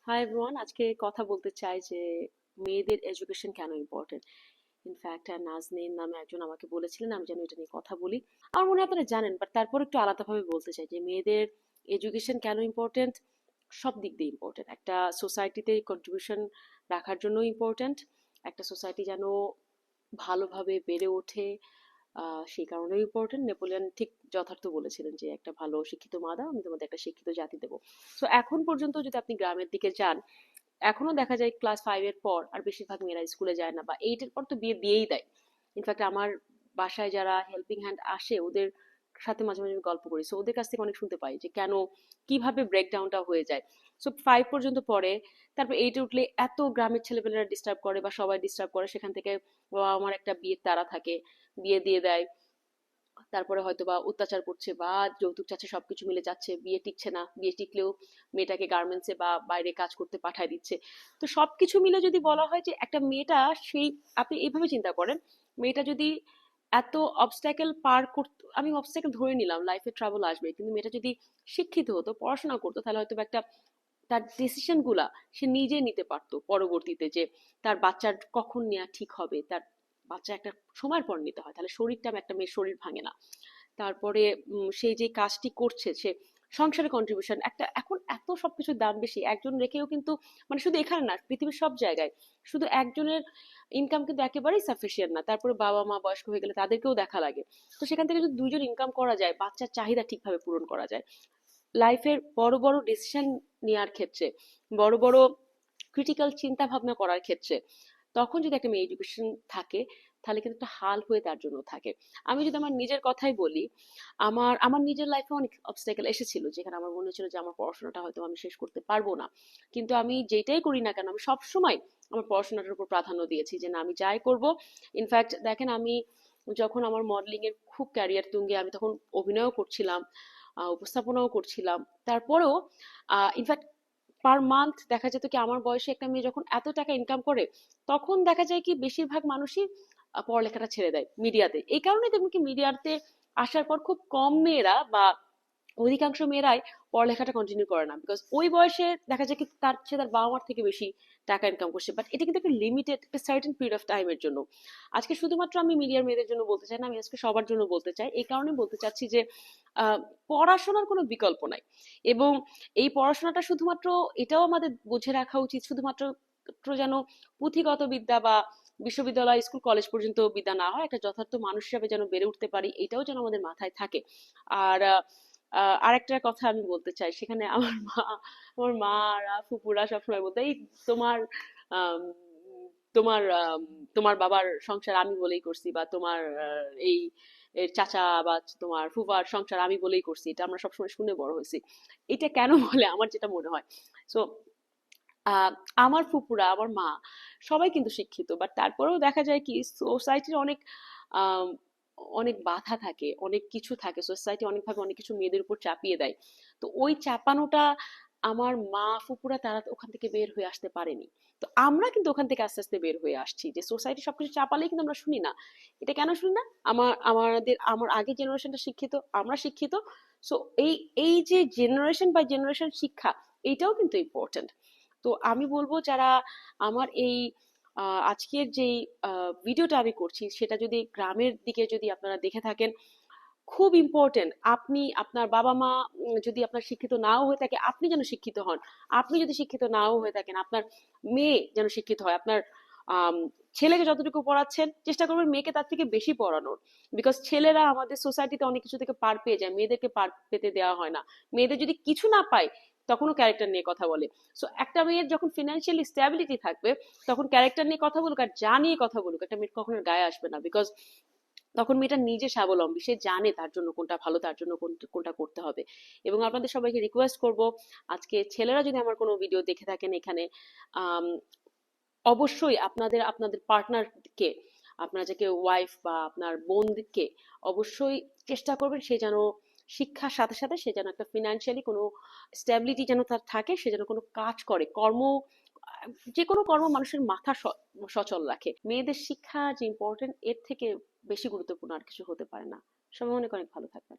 Hi everyone, আজকে কথা বলতে চাই যে মেয়েদের এডুকেশন কেন ইম্পর্টেন্ট। ইনফ্যাক্ট নাজনীন নামে একজন আমাকে বলেছিলেন আমি যেন এটা নিয়ে কথা বলি। আমার মনে হয় আপনারা জানেন, বাট তারপর একটু আলাদাভাবে বলতে চাই যে মেয়েদের এডুকেশন কেন ইম্পর্টেন্ট। সব দিক দিয়ে ইম্পর্টেন্ট, একটা সোসাইটিতে কন্ট্রিবিউশন রাখার জন্য ইম্পর্টেন্ট, একটা সোসাইটি যেন ভালোভাবে বেড়ে ওঠে সেই কারণেও ইম্পর্টেন্ট। নেপোলিয়ন ঠিক যথার্থ বলেছিলেন যে একটা ভালো শিক্ষিত মা দাও, আমি তোমাদের একটা শিক্ষিত জাতি দেবো। তো এখন পর্যন্ত যদি আপনি গ্রামের দিকে যান, এখনো দেখা যায় ক্লাস 5 এর পর আর বেশিরভাগ মেয়েরা স্কুলে যায় না, বা 8 এর পর তো বিয়ে দিয়েই দেয়। ইনফ্যাক্ট আমার বাসায় যারা হেল্পিং হ্যান্ড আসে ওদের সাথে মাঝে মাঝে আমি গল্প করি, সো ওদের কাছ থেকে অনেক শুনতে পাই যে কেন, কিভাবে ব্রেকডাউনটা হয়ে যায়। সো 5 পর্যন্ত পড়ে, তারপর 8-এ উঠলে এত গ্রামের ছেলেপেলেরা ডিস্টার্ব করে বা সবাই ডিস্টার্ব করে, সেখান থেকে বাবা আমার একটা বিয়ের তাড়া থাকে, বিয়ে দিয়ে দেয়। তারপরে হয়তো বা অত্যাচার করছে বা যৌতুক চাচ্ছে, সবকিছু মিলে যাচ্ছে, বিয়ে টিকছে না, বিয়ে টিকলেও মেয়েটাকে গার্মেন্টসে বা বাইরে কাজ করতে পাঠায় দিচ্ছে। তো সবকিছু মিলে যদি বলা হয় যে একটা মেয়েটা সেই, আপনি এইভাবে চিন্তা করেন, মেয়েটা যদি এত অবস্ট্যাকেল পার করতো, আমি অবস্ট্যাকেল ধরে নিলাম, লাইফে ট্রাবল আসবে, কিন্তু মেয়েটা যদি শিক্ষিত হতো, পড়াশোনা করতো, তাহলে হয়তো একটা তার ডিসিশন গুলা সে নিজে নিতে পারতো পরবর্তীতে, যে তার বাচ্চার কখন নেওয়া ঠিক হবে, তার বাচ্চা একটা সময়ের পর নিতে হয়, তাহলে শরীরটা, একটা মেয়ের শরীর ভাঙে না। তারপরে সেই যে কাজটি করছে সে সংসারে কন্ট্রিবিউশন, একটা এখন এত সবকিছুর দাম বেশি, একজন রেখেও কিন্তু, মানে শুধু এখানে না, পৃথিবীর সব জায়গায় শুধু একজনের ইনকাম কিন্তু একেবারেই সাফিসিয়েন্ট না, তারপরে বাবা মা বয়স্ক হয়ে গেলে তাদেরকেও দেখা লাগে। তো সেখান থেকে যদি দুইজন ইনকাম করা যায়, বাচ্চার চাহিদা ঠিকভাবে পূরণ করা যায়, লাইফের বড় বড় ডিসিশন নেওয়ার ক্ষেত্রে, বড় বড় ক্রিটিক্যাল চিন্তা ভাবনা করার ক্ষেত্রে, তখন যদি একটা মেয়ে এডুকেশন থাকে, তাহলে কিন্তু একটা হাল হয়ে তার জন্য থাকে। আমি যদি আমার নিজের কথাই বলি, আমার আমার নিজের লাইফে অনেক অবস্টাকেল এসেছিল, যেখানে আমার মনে হচ্ছিল যে আমার পড়াশোনাটা হয়তো আমি শেষ করতে পারবো না। কিন্তু আমি যেটাই করি না কেন, আমি সব সময় আমার পড়াশোনাটার উপর প্রাধান্য দিয়েছি, যে না, আমি যাই করব। ইনফ্যাক্ট দেখেন, আমি যখন আমার মডেলিং এর খুব ক্যারিয়ার তুঙ্গে, আমি তখন অভিনয়ও করছিলাম, উপস্থাপনাও করছিলাম। তারপরেও ইনফ্যাক্ট পার মান্থ দেখা যেত কি, আমার বয়সে একটা মেয়ে যখন এত টাকা ইনকাম করে, তখন দেখা যায় কি বেশিরভাগ মানুষই পড়ালেখাটা ছেড়ে দেয় মিডিয়াতে। এই কারণে দেখুন কি, মিডিয়াতে আসার পর খুব কম মেয়েরা বা অধিকাংশ মেয়েরাই পড়ালেখাটা কন্টিনিউ করে না, বিকজ ওই বয়সে দেখা যায় কি সে তার বাবা মার থেকে বেশি টাকা ইনকাম করছে। বাট এটা কিন্তু একটা লিমিটেড, একটা সার্টেন পিরিয়ড অফ টাইমের জন্য। আজকে শুধুমাত্র আমি মিডিয়ার মেয়েদের জন্য বলতে চাই না, আমি আজকে সবার জন্য বলতে চাই। এই কারণে বলতে চাচ্ছি যে আহ, পড়াশোনার কোনো বিকল্প নাই, এবং এই পড়াশোনাটা শুধুমাত্র, এটাও আমাদের বুঝে রাখা উচিত, শুধুমাত্র যেন পুঁথিগত বিদ্যা বা বিশ্ববিদ্যালয়, স্কুল, কলেজ পর্যন্ত বিদ্যা না হয়, একটা যথার্থ মানুষ হিসাবে যেন বেড়ে উঠতে পারি, এটাও যেন আমাদের মাথায় থাকে। আর আরেকটা কথা আমি বলতে চাই, সেখানে আমার মারা ফুপুরা সবসময় বলতো, এই তোমার আম, তোমার তোমার বাবার সংসার আমি বলেই করছি, বা তোমার এই এর চাচা বা তোমার ফুফার সংসার আমি বলেই করছি, এটা আমরা সবসময় শুনে বড় হয়েছি। এটা কেন বলে, আমার যেটা মনে হয়, সো আহ আমার ফুপুরা, আমার মা, সবাই কিন্তু শিক্ষিত, বাট তারপরেও দেখা যায় কি সোসাইটির অনেক আহ অনেক বাধা থাকে, অনেক কিছু থাকে, সোসাইটি অনেকভাবে অনেক কিছু মেয়েদের উপর চাপিয়ে দেয়। তো ওই চাপানোটা, আমার মা ফুপুরা তারা তো ওখান থেকে বের হয়ে আসতে পারেনি। তো আমরা কিন্তু ওখান থেকে আস্তে আস্তে বের হয়ে আসছি, যে সোসাইটি সবকিছু চাপালেই কিন্তু আমরা শুনি না। এটা কেন শুনি না? আমার আগের জেনারেশনটা শিক্ষিত, আমরা শিক্ষিত। সো এই এই যে জেনারেশন বাই জেনারেশন শিক্ষা, এটাও কিন্তু ইম্পর্টেন্ট। তো আমি বলবো, যারা আমার এই আজকের যেই ভিডিওটা আমি করছি, সেটা যদি গ্রামের দিকে যদি আপনারা দেখে থাকেন, খুব ইম্পর্টেন্ট, আপনি আপনার বাবা মা যদি আপনার শিক্ষিত নাও হয়ে থাকে, আপনি যেন শিক্ষিত হন। আপনি যদি শিক্ষিত নাও হয়ে থাকেন, আপনার মেয়ে যেন শিক্ষিত হয়। আপনার আম, ছেলেকে যতটুকু পড়াচ্ছেন, চেষ্টা করবেন মেয়েকে তার থেকে বেশি পড়ানোর। বিকজ ছেলেরা আমাদের সোসাইটিতে অনেক কিছু থেকে পার পেয়ে যায়, মেয়েদেরকে পার পেতে দেওয়া হয় না। মেয়েদের যদি কিছু না পায়, তখনও ক্যারেক্টার নিয়ে কথা বলে। সো একটা মেয়ের যখন ফিনান্সিয়ালি স্ট্যাবিলিটি থাকবে, তখন ক্যারেক্টার নিয়ে কথা বলুক আর যা নিয়ে কথা বলুক, একটা মেয়ের কখনো গায়ে আসবে না। বিকজ তখন মেয়েটা নিজে স্বাবলম্বী, সে জানে তার জন্য কোনটা ভালো, তার জন্য কোনটা করতে হবে। এবং আপনাদের সবাইকে রিকোয়েস্ট করব, আজকে ছেলেরা যদি আমার কোনো ভিডিও দেখে থাকেন এখানে, আম, অবশ্যই আপনাদের আপনাদের পার্টনারকে, আপনার যাকে ওয়াইফ বা আপনার বোনকে, অবশ্যই চেষ্টা করবেন সে যেন শিক্ষার সাথে সাথে সে যেন একটা ফিনান্সিয়ালি কোনো স্ট্যাবিলিটি যেন তার থাকে, সে যেন কোনো কাজ করে, যে কোনো কর্ম মানুষের মাথা সচল রাখে। মেয়েদের শিক্ষা যে ইম্পর্টেন্ট, এর থেকে বেশি গুরুত্বপূর্ণ আর কিছু হতে পারে না। সবাই অনেক অনেক ভালো থাকবেন।